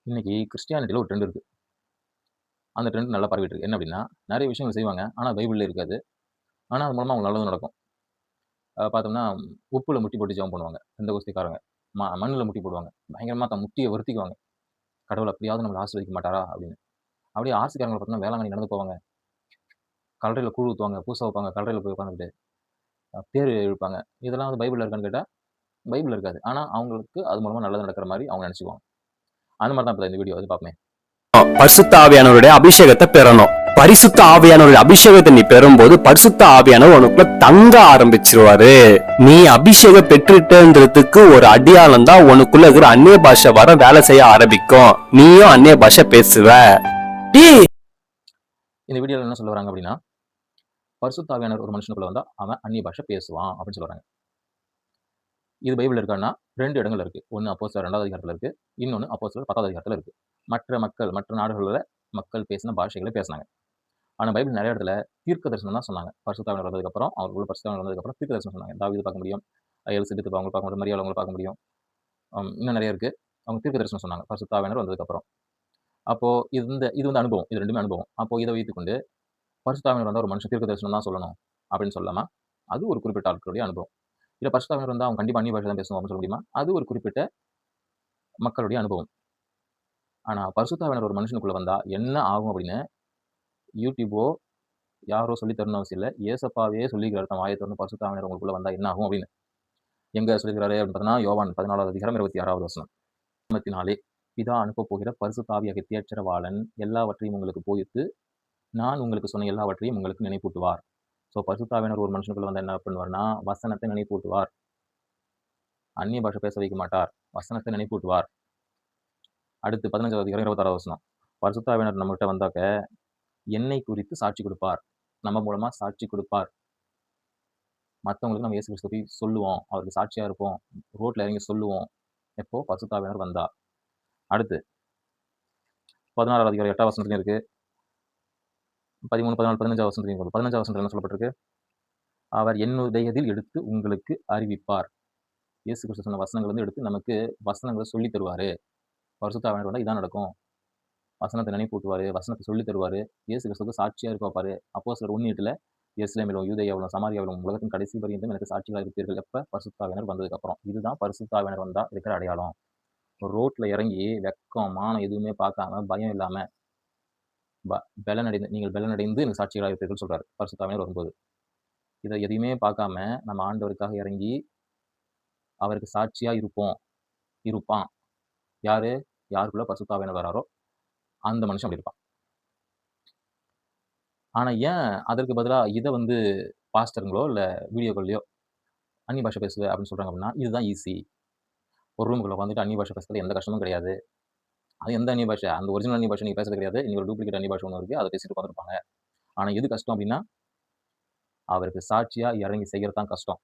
இன்னைக்கு கிறிஸ்டியானிட்டில ஒரு ட்ரெண்ட் இருக்கு. அந்த ட்ரெண்ட் நல்லா பரவிட்டு இருக்கு. என்ன அப்டின்னா, நெறைய விஷயங்கள் செய்வாங்க. ஆனா பைபிள்ல இருக்காது. ஆனா அது மூலமா அவங்களுக்கு நல்லது நடக்கும். பார்த்தோம்னா, உப்புல முட்டி போட்டு ஜெபம் பண்ணுவாங்க. பெந்தகோஸ்திக்காரங்க. மண்ணுல முட்டி போடுவாங்க. பயங்கரமா தன் முட்டிய வருத்திக்குவாங்க. கடவுள் எப்படியாவது நம்மள ஆசீர்வதிக்க மாட்டாரா? அப்படின்னு. அப்படியே ஆர்சிக்காரங்கள பார்த்தோம்னா, வேளாங்கண்ணி நடந்து போவாங்க. கல்லறையில கூழ் ஊத்துவாங்க, பூச வைப்பாங்க. கல்லறையில போய் உட்கார்ந்துட்டு, தேர் இழுப்பாங்க. இதெல்லாம் வந்து பைபிள்ல இருக்கான்னு கேட்டா, பைபிள்ல இருக்காது. ஆனா அவங்களுக்கு அது மூலமா நல்லது நடக்கிற மாரி அவங்க நெனச்சுக்குவாங்க. அந்த மாரி தான் இப்ப இந்த வீடியோ வந்து பார்ப்போமே. பரிசுத்த ஆவியானவருடைய அபிஷேகத்தை பெறணும். பரிசுத்த ஆவியானவருடைய அபிஷேகத்தை நீ பெறும்போது பரிசுத்த ஆவியானவர் உனக்குள்ள தங்க ஆரம்பிச்சிருவாரு. நீ அபிஷேகம் பெற்றுட்டன்றதுக்கு ஒரு அடியாளம் தான் உனக்குள்ள இருக்கிற அந்நிய பாஷை வர வேலை செய்ய ஆரம்பிக்கும். நீயும் அந்நிய பாஷை பேசுவ. இந்த வீடியோல என்ன சொல்ல வராங்க அப்படின்னா, பரிசுத்த ஆவியானவர் ஒரு மனுஷனுக்குள்ள வந்தா அவன் அந்நிய பாஷை பேசுவான் அப்படின்னு சொல்றாங்க. இது பைபிள்ல இருக்கான்னா 2 இடங்கள்ல இருக்கு. ஒண்ணு அப்போஸ்தலர் 2வது அதிகாரத்துல இருக்கு. இன்னொன்னு அப்போஸ்தலர் 10வது அதிகாரத்துல இருக்கு. மற்ற நாடுகள்ல மக்கள் பேசின பாஷைகள பேசுனாங்க. ஆனா பைபிள் நெறைய இடத்துல தீர்க்க தரிசனம் தான் சொன்னாங்க. பரிசுத்த ஆவியானவர் வந்ததுக்கு அப்புறம், அவங்களுக்குள்ள பரிசுத்த ஆவியானவர் வந்ததுக்கு அப்புறம் தீர்க்க தரிசனம் சொன்னாங்க. தாவீது பார்க்க முடியும். எலிசபெத் அவங்கள பார்க்க முடியும். மரியாள் அவங்கள பார்க்க முடியும். இன்னும் நெறைய இருக்கு. அவங்க தீர்க்க தரிசனம் சொன்னாங்க. பரிசுத்த ஆவியானவர் வந்ததுக்கு அப்புறம். அப்போ இது வந்து அனுபவம். இது 2மே அனுபவம். அப்போ இத வைத்துக்கொண்டு பரிசுத்த ஆவியானவர் வந்தா ஒரு மனுஷன் தீர்க்க தரிசனம் தான் சொல்லணும் அப்படின்னு சொல்லாம, அது ஒரு குறிப்பிட்ட ஆட்களுடைய அனுபவம். இல்ல பரிசுத்த ஆவியானவர் வந்தா அவன் கண்டிப்பா அந்நிய பாஷை தான் பேசுவான் அப்படின்னு சொல்ல முடியுமா? அது ஒரு குறிப்பிட்ட மக்களுடைய அனுபவம். ஆனா பரிசுத்த ஆவியானவர் ஒரு மனுஷனுக்குள்ள வந்தா என்ன ஆகும் அப்படின்னு யூடியூபோ யாரோ சொல்லி தரணும்னு அவசியம் இல்ல. ஏசப்பாவே சொல்லிக்கிறாரு தன் வாய தொறந்து பரிசுத்த ஆவியானவர் உங்களுக்குள்ள வந்தா என்ன ஆகும் அப்படின்னு. எங்க சொல்லிக்கிறாரு அப்படின்னு பார்த்தீங்கன்னா, யோவான் 14வது அதிகாரம் 26வது வசனம். நாமத்தினாலே பிதா அனுப்பப் போகிற பரிசுத்த ஆவியாகிய தேற்றரவாளன் எல்லாவற்றையும் உங்களுக்கு போதித்து, நான் உங்களுக்கு சொன்ன எல்லாவற்றையும் உங்களுக்கு நினைப்பூட்டுவார். ஸோ பரிசுத்த ஆவியானவர் ஒரு மனுஷனுக்குள்ள வந்தா என்ன பண்ணுவார்னா, வசனத்தை நினைப்பூட்டுவார். அந்நிய பாஷை பேச வைக்க மாட்டார். வசனத்தை நினைப்பூட்டுவார். அடுத்து 15வது அதிகாரம் 26வது வசனம். பரிசுத்த ஆவியானவர் நம்மகிட்ட வந்தாக்க, என்னை குறித்து சாட்சி கொடுப்பார். நம்ம மூலமா சாட்சி கொடுப்பார். மத்தவங்களுக்கு நம்ம இயேசு கிறிஸ்துவ போய் சொல்லுவோம். அவருக்கு சாட்சியா இருப்போம். ரோட்ல இறங்கி சொல்லுவோம். எப்போ? பரிசுத்த ஆவியானவர் வந்தா. அடுத்து 16வது அதிகாரம் 8வது வசனத்திலயும் இருக்கு. 13, 14, 15வது வசனத்திலயும் இருக்கு. 15வது வசனத்துல என்ன சொல்லப்பட்டிருக்கு? அவர் என்னுடையதில் எடுத்து உங்களுக்கு அறிவிப்பார். இயேசு கிறிஸ்து சொன்ன வசனங்கள் வந்து எடுத்து நமக்கு வசனங்கள சொல்லி தருவாரு. பரிசுத்த ஆவியானவர் வந்தா இதான் நடக்கும். வசனத்த நினைப்பூட்டுவாரு. வசனத்த சொல்லி தருவாரு. இயேசு கிறிஸ்துவுக்கு சாட்சியா இருக்க வைப்பாரு. அப்போஸ்தலர் 1:8ல எருசலேமிலும், யூதேயாவிலும், சமாரியாவிலும் உலகத்தின் கடைசி பரியந்தம் எனக்கு சாட்சிகளா இருப்பீர்கள். எப்ப? பரிசுத்த ஆவியானவர் வந்ததுக்கு அப்புறம். இதுதான் பரிசுத்த ஆவியானவர் வந்தா இருக்கிற அடையாளம். ரோட்ல இறங்கி வெட்கம், மானம் எதுவுமே பார்க்காம, பயம் இல்லாம, நீங்கள் பெலனடைந்து எனக்கு சாட்சிகளா இருப்பீர்கள்னு சொல்றாரு. பரிசுத்த ஆவியானவர் வரும்போது. இத எதையுமே பார்க்காம நம்ம ஆண்டவருக்காக இறங்கி, அவருக்கு சாட்சியா இருப்பான். யாரு? யாருக்குள்ள பரிசுத்த ஆவியானவர் வராரோ, அந்த மனுஷன் அப்படி இருப்பான். ஆனா ஏன் அதற்கு பதிலா இத வந்து பாஸ்டருங்களோ, இல்ல வீடியோக்கள்லயோ அந்நிய பாஷை பேசுவ அப்படின்னு சொல்றாங்க அப்படின்னா, இதுதான் ஈஸி. ஒரு ரூமுக்குள்ள உட்காந்துட்டு அந்நிய பாஷை பேசுறது எந்த கஷ்டமும் கிடையாது. அது எந்த அந்நிய பாஷை? அந்த ஒரிஜினல் அந்நிய பாஷை நீங்க பேசுறது கிடையாது. இங்க ஒரு டூப்ளிகேட் அந்நிய பாஷை ஒண்ணு இருக்கு. அத பேசிட்டு உட்கார்ந்திருப்பாங்க. ஆனா எது கஷ்டம் அப்படின்னா, அவருக்கு சாட்சியா இறங்கி செய்யறது தான் கஷ்டம்.